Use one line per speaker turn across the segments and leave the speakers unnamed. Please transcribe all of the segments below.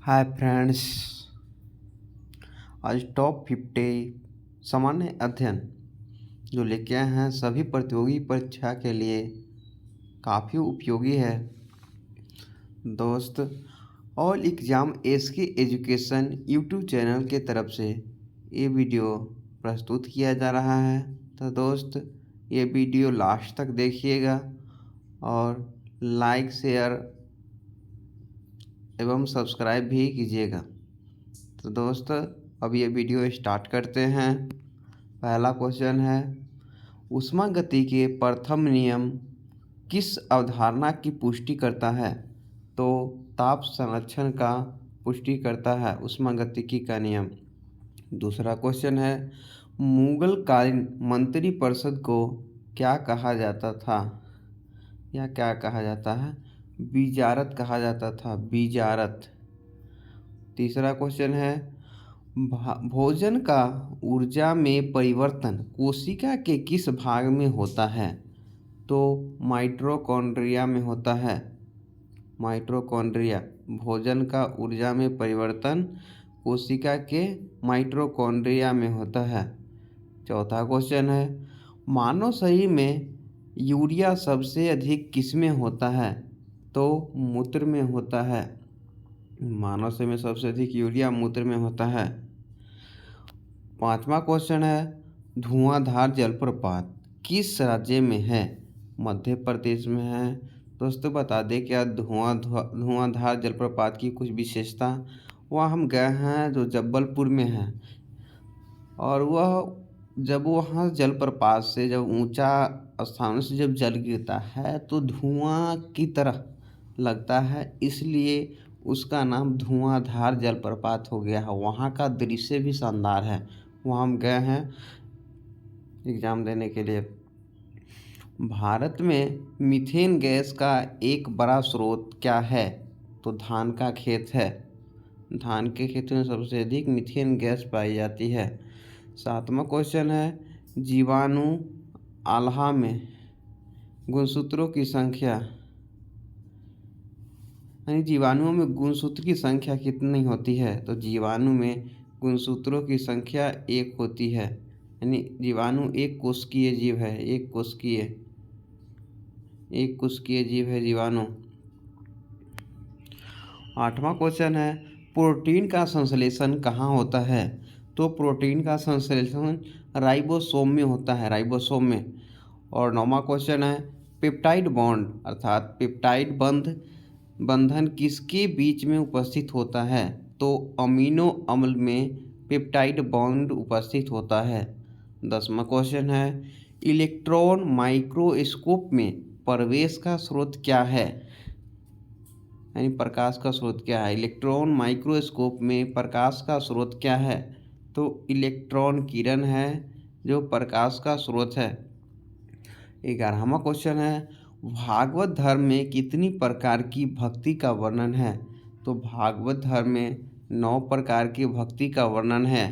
Hi friends. आज top 50 सामान्य अध्ययन जो लेके आए हैं सभी प्रतियोगी परीक्षा के लिए काफ़ी उपयोगी है दोस्त। All exam SK education YouTube channel के तरफ से ये वीडियो प्रस्तुत किया जा रहा है। तो दोस्त ये वीडियो लास्ट तक देखिएगा और लाइक शेयर एवं सब्सक्राइब भी कीजिएगा। तो दोस्त अब ये वीडियो स्टार्ट करते हैं। पहला क्वेश्चन है, ऊष्मागति के प्रथम नियम किस अवधारणा की पुष्टि करता है? तो ताप संरक्षण का पुष्टि करता है ऊष्मागतिकी का नियम। दूसरा क्वेश्चन है, मुगल कालीन मंत्रिपरिषद को क्या कहा जाता था या क्या कहा जाता है? विजारत कहा जाता था, विजारत। तीसरा क्वेश्चन है, भोजन का ऊर्जा में परिवर्तन कोशिका के किस भाग में होता है? तो माइटोकॉन्ड्रिया में होता है, माइटोकॉन्ड्रिया। भोजन का ऊर्जा में परिवर्तन कोशिका के माइटोकॉन्ड्रिया में होता है। चौथा क्वेश्चन है, मानव शरीर में यूरिया सबसे अधिक किस में होता है? तो मूत्र में होता है। मानव शरीर में सबसे अधिक यूरिया मूत्र में होता है। पांचवा क्वेश्चन है, धुआंधार जलप्रपात किस राज्य में है? मध्य प्रदेश में है। दोस्तों बता दें क्या धुआंधार जलप्रपात की कुछ विशेषता। वह हम गए हैं जो जबलपुर में है, और वह जब वहाँ जलप्रपात से जब ऊंचा स्थान से जब जल गिरता है तो धुआं की तरह लगता है, इसलिए उसका नाम धुआंधार जलप्रपात हो गया है। वहाँ का दृश्य भी शानदार है। वहाँ हम गए हैं एग्ज़ाम देने के लिए। भारत में मीथेन गैस का एक बड़ा स्रोत क्या है? तो धान का खेत है। धान के खेत में सबसे अधिक मीथेन गैस पाई जाती है। सातवां क्वेश्चन है, जीवाणु आल्हा में गुणसूत्रों की संख्या, यानी जीवाणुओं में गुणसूत्र की संख्या कितनी होती है? तो जीवाणु में गुणसूत्रों की संख्या 1 होती है, यानी जीवाणु एक कोशिकीय जीव है, एक कोशिकीय जीव है जीवाणु। आठवां क्वेश्चन है, प्रोटीन का संश्लेषण कहाँ होता है? तो प्रोटीन का संश्लेषण राइबोसोम में होता है, राइबोसोम में। और नौवां क्वेश्चन है, पेप्टाइड बॉन्ड अर्थात पेप्टाइड बंधन किसके बीच में उपस्थित होता है? तो अमीनो अम्ल में पेप्टाइड बॉन्ड उपस्थित होता है। 10वां क्वेश्चन है, इलेक्ट्रॉन माइक्रोस्कोप में प्रवेश का स्रोत क्या है? यानी प्रकाश का स्रोत क्या है? इलेक्ट्रॉन माइक्रोस्कोप में प्रकाश का स्रोत क्या है? तो इलेक्ट्रॉन किरण है जो प्रकाश का स्रोत है। 11वां क्वेश्चन है, भागवत धर्म में कितनी प्रकार की भक्ति का वर्णन है? तो भागवत धर्म में 9 प्रकार की भक्ति का वर्णन है।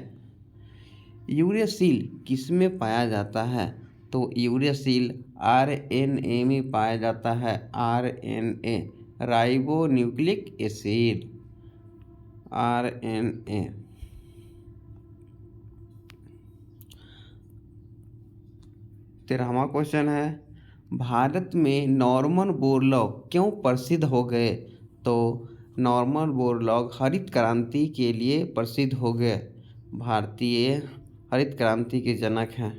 यूरेसिल किस में पाया जाता है? तो यूरेसिल RNA में पाया जाता है, RNA ribonucleic acid, RNA। 13वां क्वेश्चन है, भारत में नॉर्मन बोरलॉग क्यों प्रसिद्ध हो गए? तो नॉर्मन बोरलॉग हरित क्रांति के लिए प्रसिद्ध हो गए, भारतीय हरित क्रांति के जनक हैं।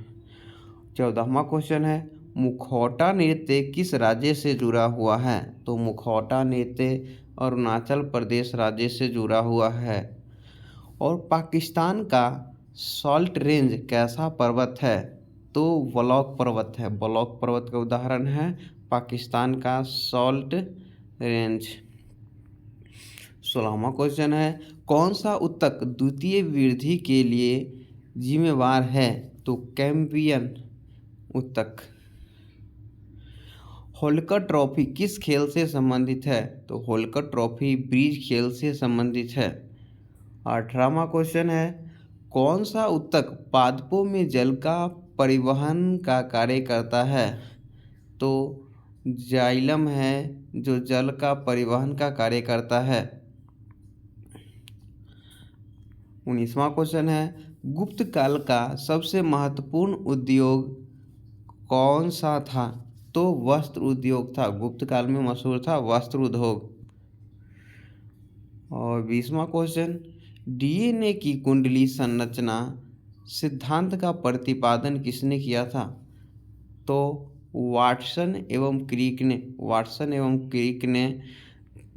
14वां क्वेश्चन है, मुखौटा नृत्य किस राज्य से जुड़ा हुआ है? तो मुखौटा नृत्य अरुणाचल प्रदेश राज्य से जुड़ा हुआ है। और पाकिस्तान का सॉल्ट रेंज कैसा पर्वत है? तो ब्लॉक पर्वत है। ब्लॉक पर्वत का उदाहरण है पाकिस्तान का सॉल्ट रेंज। 16वां क्वेश्चन है, कौन सा ऊतक द्वितीय वृद्धि के लिए जिम्मेवार है? तो कैम्पियन ऊतक। होल्कर ट्रॉफी किस खेल से संबंधित है? तो होल्कर ट्रॉफी ब्रिज खेल से संबंधित है। 18वां क्वेश्चन है, कौन सा ऊतक पादपों में जल का परिवहन का कार्य करता है? तो जाइलम है जो जल का परिवहन का कार्य करता है। 19वां क्वेश्चन है गुप्त काल का सबसे महत्वपूर्ण उद्योग कौन सा था? तो वस्त्र उद्योग था। गुप्त काल में मशहूर था वस्त्र उद्योग। और 20वां क्वेश्चन डीएनए की कुंडली संरचना सिद्धांत का प्रतिपादन किसने किया था? तो वाटसन एवं क्रिक ने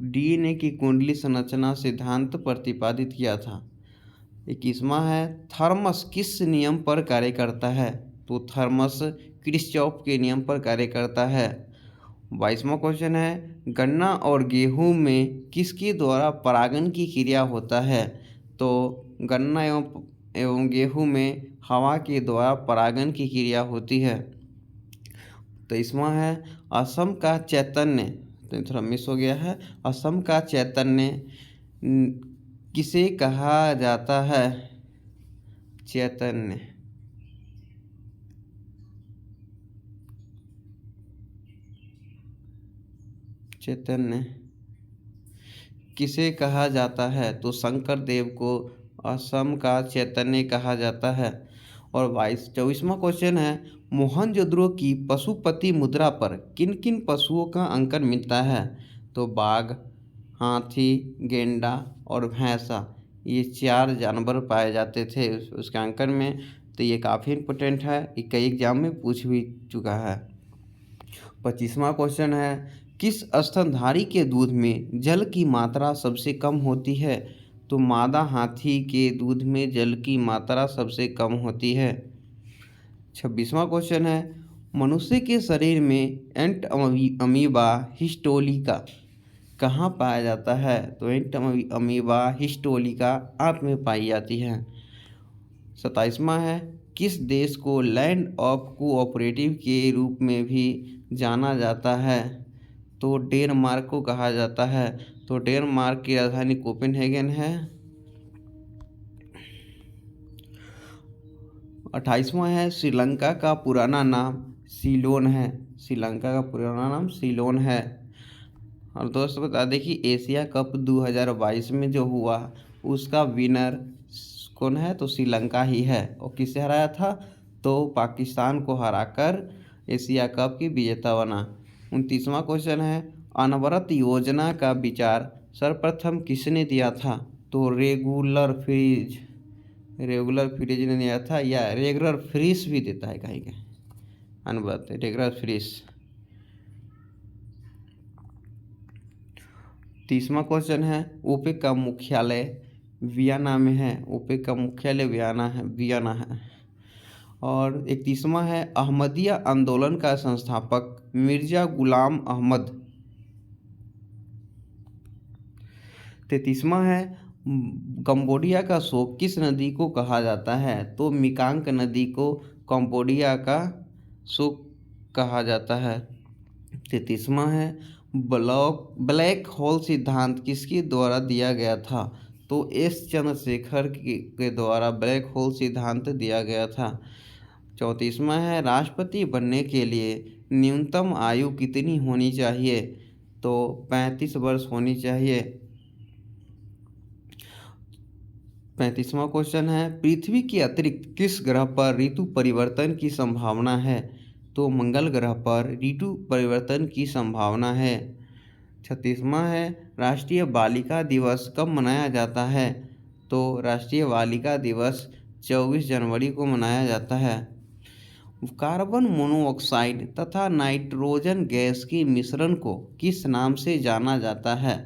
डीएनए की कुंडली संरचना सिद्धांत प्रतिपादित किया था। 21वां है थर्मस किस नियम पर कार्य करता है? तो थर्मस किरचॉफ के नियम पर कार्य करता है। 22वां क्वेश्चन है गन्ना और गेहूं में किसके द्वारा परागण की क्रिया होता है? तो गन्ना एवं गेहूं में हवा के द्वारा परागण की क्रिया होती है। 23वां है असम का चैतन्य, तो थोड़ा मिस हो गया है। असम का चैतन्य किसे कहा जाता है? चैतन्य किसे कहा जाता है? तो शंकर देव को असम का चैतन्य कहा जाता है। और 24वां क्वेश्चन है मोहनजोदड़ो की पशुपति मुद्रा पर किन किन पशुओं का अंकन मिलता है? तो बाघ, हाथी, गेंडा और भैंसा, ये 4 जानवर पाए जाते थे उसके अंकन में। तो ये काफ़ी इम्पोर्टेंट है, ये कई एग्जाम में पूछ भी चुका है। 25वां क्वेश्चन है किस स्तनधारी के दूध में जल की मात्रा सबसे कम होती है? तो मादा हाथी के दूध में जल की मात्रा सबसे कम होती है। 26वां क्वेश्चन है मनुष्य के शरीर में एंट अमीबा हिस्टोलिका कहाँ पाया जाता है? तो एंट अमीबा हिस्टोलिका आंत में पाई जाती है। 27वां है किस देश को लैंड ऑफ कोऑपरेटिव के रूप में भी जाना जाता है? तो डेनमार्क को कहा जाता है। तो डेनमार्क की राजधानी कोपेनहेगन है। 28वां है श्रीलंका का पुराना नाम सीलोन है। श्रीलंका का पुराना नाम सीलोन है। और दोस्त बता दें कि एशिया कप 2022 में जो हुआ उसका विनर कौन है? तो श्रीलंका ही है। और किसे हराया था? तो पाकिस्तान को हराकर एशिया कप की विजेता बना। 29वां क्वेश्चन है अनवरत योजना का विचार सर्वप्रथम किसने दिया था? तो रेगुलर फ्रीज ने दिया था, या रेगुलर फ्रीज भी देता है कहीं कहीं, अनवरत रेगुलर फ्रीज। 30वां क्वेश्चन है ओपेक का मुख्यालय वियना में है। ओपेक का मुख्यालय वियना है। और 31वां है अहमदिया आंदोलन का संस्थापक मिर्जा गुलाम अहमद। 33वां है कंबोडिया का शोक किस नदी को कहा जाता है? तो मिकांग नदी को कंबोडिया का शोक कहा जाता है। 33वां है ब्लैक होल सिद्धांत किसके द्वारा दिया गया था? तो एस चंद्रशेखर के द्वारा ब्लैक होल सिद्धांत दिया गया था। 34वां है राष्ट्रपति बनने के लिए न्यूनतम आयु कितनी होनी चाहिए? तो 35 वर्ष होनी चाहिए। 35वां क्वेश्चन है पृथ्वी के अतिरिक्त किस ग्रह पर ऋतु परिवर्तन की संभावना है? तो मंगल ग्रह पर ऋतु परिवर्तन की संभावना है। 36वां है राष्ट्रीय बालिका दिवस कब मनाया जाता है? तो राष्ट्रीय बालिका दिवस 24 जनवरी को मनाया जाता है। कार्बन मोनोऑक्साइड तथा नाइट्रोजन गैस के मिश्रण को किस नाम से जाना जाता है?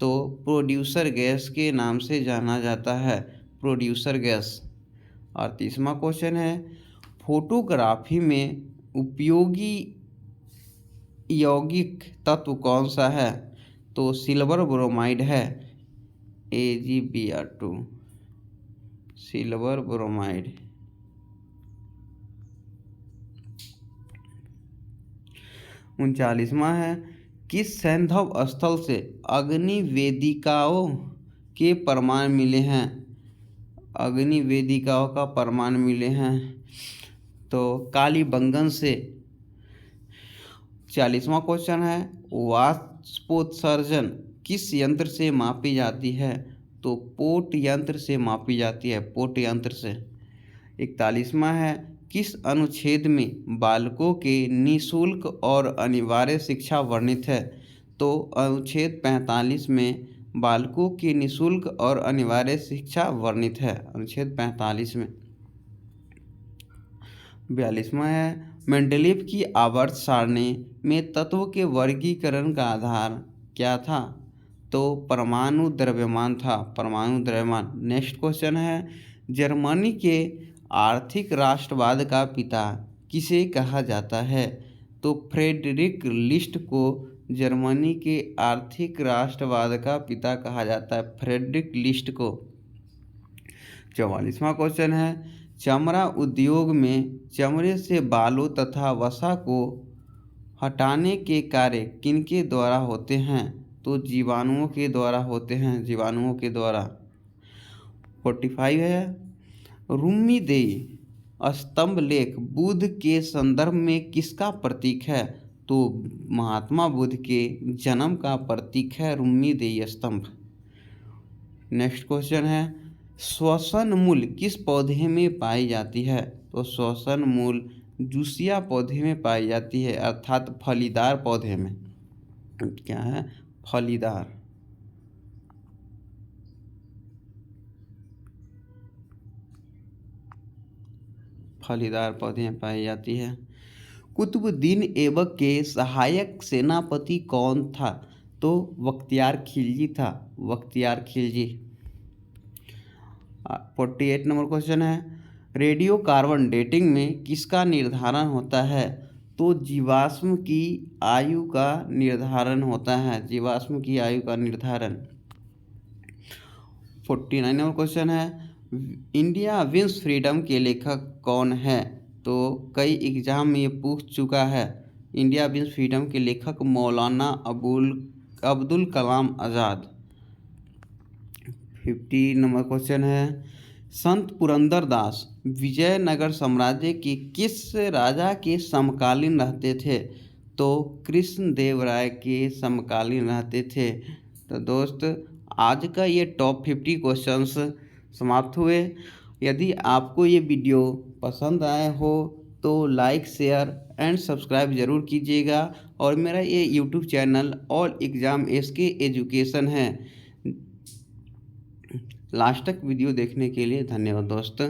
तो प्रोड्यूसर गैस के नाम से जाना जाता है, प्रोड्यूसर गैस। और 30वां क्वेश्चन है फोटोग्राफी में उपयोगी यौगिक तत्व कौन सा है? तो सिल्वर ब्रोमाइड है, AgBr2, सिल्वर ब्रोमाइड। 39वां है किस सैंधव स्थल से अग्नि वेदिकाओं के प्रमाण मिले हैं? अग्नि वेदिकाओं का प्रमाण मिले हैं तो कालीबंगन से। 40वां क्वेश्चन है वाष्पोत्सर्जन किस यंत्र से मापी जाती है? तो पोट यंत्र से मापी जाती है, पोट यंत्र से। 41वां है, किस अनुच्छेद में बालकों के निःशुल्क और अनिवार्य शिक्षा वर्णित है? तो अनुच्छेद 45 में बालकों की निःशुल्क और अनिवार्य शिक्षा वर्णित है, अनुच्छेद 45 में। 42वां है, मेंडलीव की आवर्त सारणी में तत्व के वर्गीकरण का आधार क्या था? तो परमाणु द्रव्यमान था, परमाणु द्रव्यमान। नेक्स्ट क्वेश्चन है, जर्मनी के आर्थिक राष्ट्रवाद का पिता किसे कहा जाता है? तो फ्रेडरिक लिस्ट को जर्मनी के आर्थिक राष्ट्रवाद का पिता कहा जाता है, फ्रेडरिक लिस्ट को। 44वां क्वेश्चन है, चमड़ा उद्योग में चमड़े से बालों तथा वसा को हटाने के कार्य किनके द्वारा होते हैं? तो जीवाणुओं के द्वारा होते हैं, जीवाणुओं के द्वारा। 45 है, रुम्मीदेई स्तंभ लेख बुद्ध के संदर्भ में किसका प्रतीक है? तो महात्मा बुद्ध के जन्म का प्रतीक है रुम्मीदेई स्तंभ। नेक्स्ट क्वेश्चन है, श्वसन मूल किस पौधे में पाई जाती है? तो श्वसन मूल जूसिया पौधे में पाई जाती है, अर्थात फलीदार पौधे में। क्या है? फलीदार। फलीदार पौधे में पाई जाती है। कुतुबुद्दीन ऐबक के सहायक सेनापति कौन था? तो बख्तियार खिलजी था, बख्तियार खिलजी। 48 नंबर क्वेश्चन है, रेडियो कार्बन डेटिंग में किसका निर्धारण होता है? तो जीवाश्म की आयु का निर्धारण होता है, जीवाश्म की आयु का निर्धारण। 49 नंबर क्वेश्चन है, इंडिया विंस फ्रीडम के लेखक कौन है? तो कई एग्जाम में ये पूछ चुका है। इंडिया विंस फ्रीडम के लेखक मौलाना अब्दुल कलाम आज़ाद। 50 नंबर क्वेश्चन है, संत पुरंदरदास विजयनगर साम्राज्य के किस राजा के समकालीन रहते थे? तो कृष्णदेवराय के समकालीन रहते थे। तो दोस्त, आज का ये टॉप 50 क्वेश्चंस समाप्त हुए। यदि आपको ये वीडियो पसंद आए हो तो लाइक, शेयर एंड सब्सक्राइब ज़रूर कीजिएगा। और मेरा ये YouTube channel all exam SK education है। लास्ट तक वीडियो देखने के लिए धन्यवाद दोस्त।